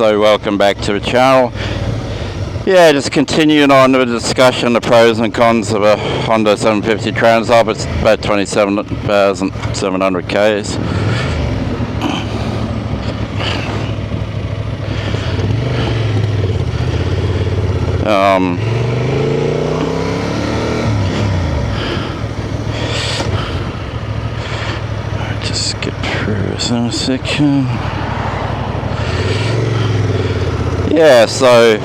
So welcome back to the channel. Yeah, just continuing on with the discussion, the pros and cons of a Honda 750 Transalp. It's about 27,700 Ks. Just skip through some section. Yeah, so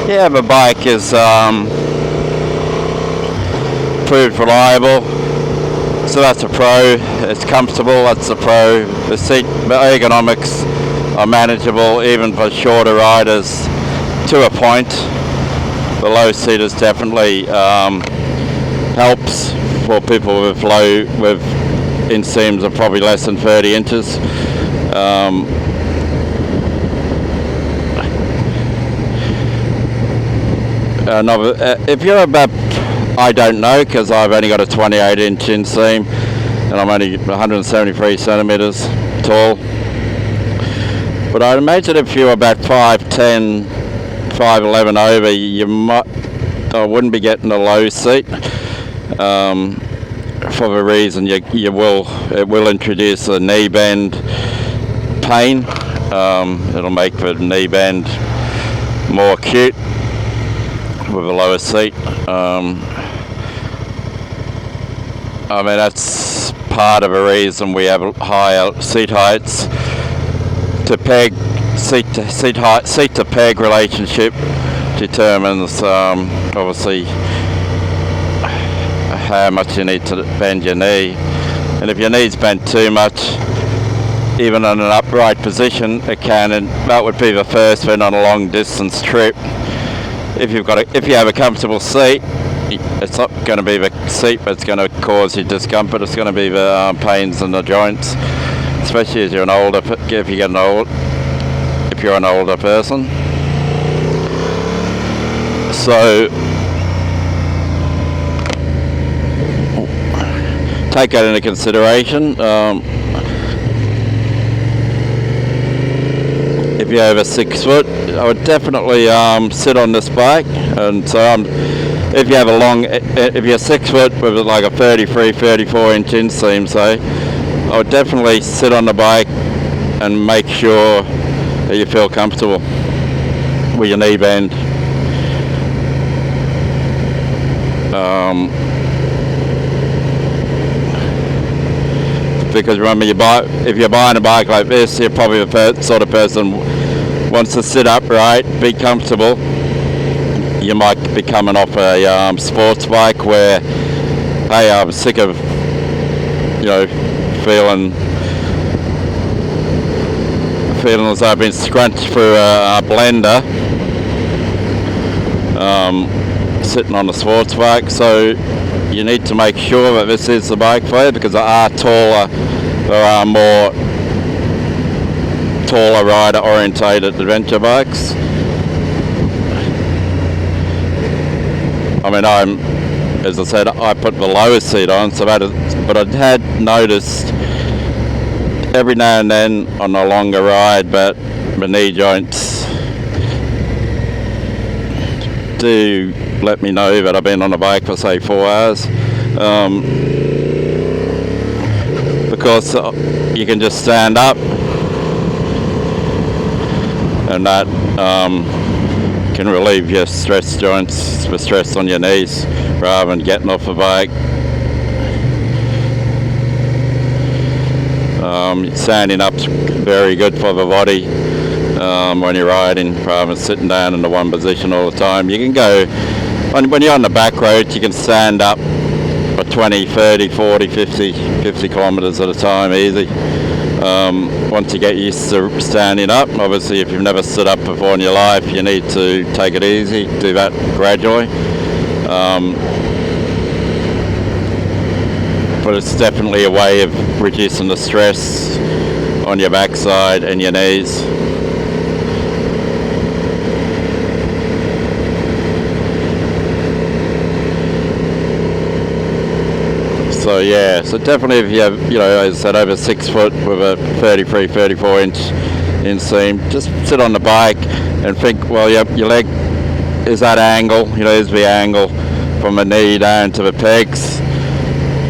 yeah, the bike is proved reliable, so that's a pro. It's comfortable, that's a pro. The ergonomics are manageable even for shorter riders to a point. The low seaters definitely helps for people with inseams of probably less than 30 inches. If you're about, I don't know, because I've only got a 28-inch inseam and I'm only 173 centimeters tall. But I'd imagine if you're about 5'10", 5'11" over, I wouldn't be getting a low seat. For the reason it will introduce a knee bend pain. It'll make the knee bend more acute with a lower seat. I mean, that's part of the reason we have higher seat heights. Seat to peg relationship determines obviously how much you need to bend your knee, and if your knee's bent too much, even in an upright position, and that would be the first thing on a long distance trip. If you have a comfortable seat, it's not going to be the seat that's going to cause you discomfort. It's going to be the pains in the joints, especially if you're an older person. So take that into consideration. If you're over 6 foot, I would definitely sit on this bike. And so if you're 6 foot with like a 33, 34-inch inseam, say, I would definitely sit on the bike and make sure that you feel comfortable with your knee bend. Because remember, if you're buying a bike like this, you're probably the sort of person who wants to sit upright, be comfortable. You might be coming off a sports bike where, hey, I'm sick of, feeling as though I've been scrunched through a blender, sitting on a sports bike. So you need to make sure that this is the bike for you, because there are more taller rider orientated adventure bikes. I mean, as I said, I put the lowest seat on, but I had noticed every now and then on a longer ride, but my knee joints do let me know that I've been on a bike for say 4 hours, because you can just stand up, and that can relieve your stress joints, the stress on your knees, rather than getting off the bike. Standing up's very good for the body when you're riding, rather than sitting down in the one position all the time. You can go, when you're on the back road, you can stand up for 20, 30, 40, 50 kilometers at a time, easy. Once you get used to standing up, obviously if you've never stood up before in your life, you need to take it easy, do that gradually. But it's definitely a way of reducing the stress on your backside and your knees. So yeah, so definitely if you have, as I said, over 6 foot with a 33, 34 inch inseam, just sit on the bike and think, well, your leg is that angle, is the angle from the knee down to the pegs.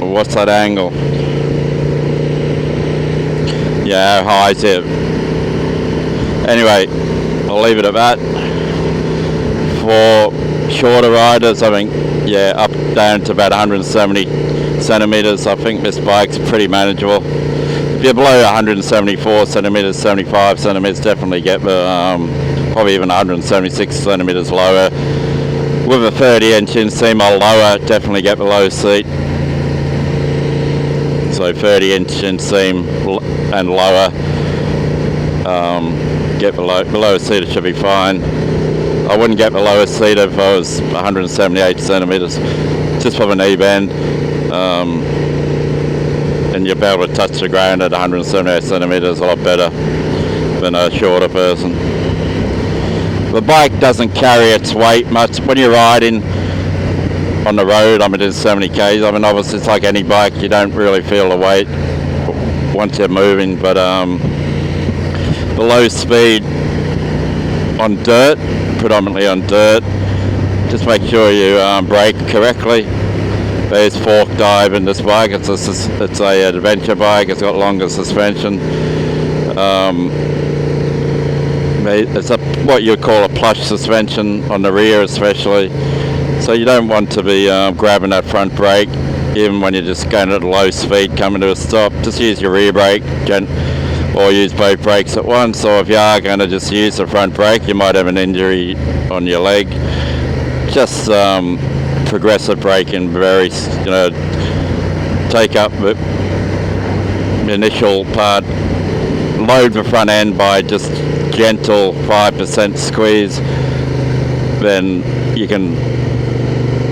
What's that angle? Yeah, how high is it? Anyway, I'll leave it at that. For shorter riders, I think, up down to about 170 centimeters. I think this bike's pretty manageable. If you're below 174 centimeters, 75 centimeters, definitely get the probably even 176 centimeters lower. With a 30-inch inseam or lower, definitely get the low seat. So 30-inch inseam and lower, get the lowest seat, it should be fine. I wouldn't get the lowest seat if I was 178 centimeters, just from a knee bend, and you'll be able to touch the ground at 178 centimeters, a lot better than a shorter person. The bike doesn't carry its weight much when you're riding on the road. I mean, it's 70 k's. I mean, obviously it's like any bike, you don't really feel the weight once you're moving, but the low speed on dirt, predominantly on dirt, just make sure you brake correctly. There's fork dive in this bike. It's a adventure bike. It's got longer suspension. It's what you call a plush suspension on the rear, especially. So you don't want to be grabbing that front brake, even when you're just going at a low speed, coming to a stop. Just use your rear brake, or use both brakes at once. Or if you are going to just use the front brake, you might have an injury on your leg. Just progressive braking, very, take up the initial part, load the front end by just gentle 5% squeeze, then you can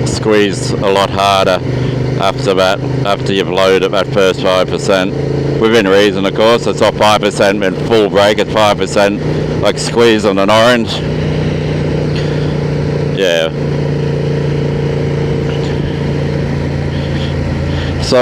squeeze a lot harder after that, after you've loaded that first 5%. Within reason, of course. It's not 5% in full brake, it's 5% like squeeze on an orange. Yeah. So